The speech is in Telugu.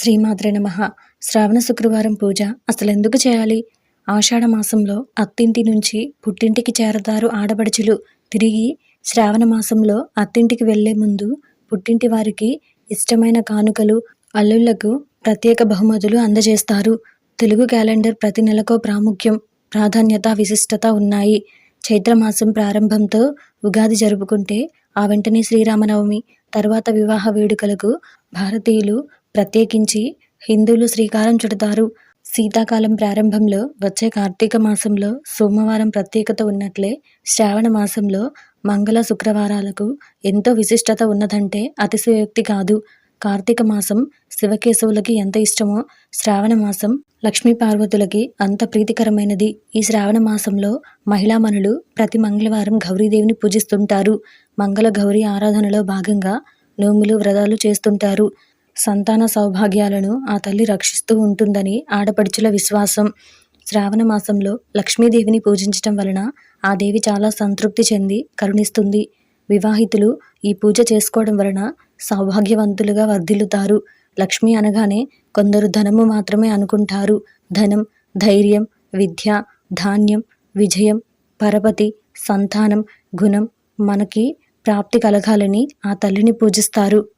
శ్రీమాత్రే నమః. శ్రావణ శుక్రవారం పూజ అసలెందుకు చేయాలి? ఆషాఢ మాసంలో అత్తింటి నుంచి పుట్టింటికి చేరతారు ఆడపడుచులు. తిరిగి శ్రావణ మాసంలో అత్తింటికి వెళ్లే ముందు పుట్టింటి వారికి ఇష్టమైన కానుకలు, అల్లుళ్లకు ప్రత్యేక బహుమతులు అందజేస్తారు. తెలుగు క్యాలెండర్ ప్రతి నెలకో ప్రాధాన్యత, విశిష్టత ఉన్నాయి. చైత్రమాసం ప్రారంభంతో ఉగాది జరుపుకుంటే ఆ వెంటనే శ్రీరామనవమి, తర్వాత వివాహ వేడుకలకు భారతీయులు, ప్రత్యేకించి హిందువులు శ్రీకారం చుడతారు. శీతాకాలం ప్రారంభంలో వచ్చే కార్తీక మాసంలో సోమవారం ప్రత్యేకత ఉన్నట్లే శ్రావణ మాసంలో మంగళ శుక్రవారాలకు ఎంతో విశిష్టత ఉన్నదంటే అతిశయోక్తి కాదు. కార్తీక మాసం శివకేశవులకి ఎంత ఇష్టమో శ్రావణ మాసం లక్ష్మీ పార్వతులకి అంత ప్రీతికరమైనది. ఈ శ్రావణ మాసంలో మహిళామణులు ప్రతి మంగళవారం గౌరీదేవిని పూజిస్తుంటారు. మంగళ గౌరీ ఆరాధనలో భాగంగా నోములు, వ్రతాలు చేస్తుంటారు. సంతాన సౌభాగ్యాలను ఆ తల్లి రక్షిస్తూ ఉంటుందని ఆడపడుచుల విశ్వాసం. శ్రావణ మాసంలో లక్ష్మీదేవిని పూజించటం వలన ఆ దేవి చాలా సంతృప్తి చెంది కరుణిస్తుంది. వివాహితులు ఈ పూజ చేసుకోవడం వలన సౌభాగ్యవంతులుగా వర్ధిల్లుతారు. లక్ష్మి అనగానే కొందరు ధనము మాత్రమే అనుకుంటారు. ధనం, ధైర్యం, విద్య, ధాన్యం, విజయం, పరపతి, సంతానం, గుణం మనకి ప్రాప్తి కలగాలని ఆ తల్లిని పూజిస్తారు.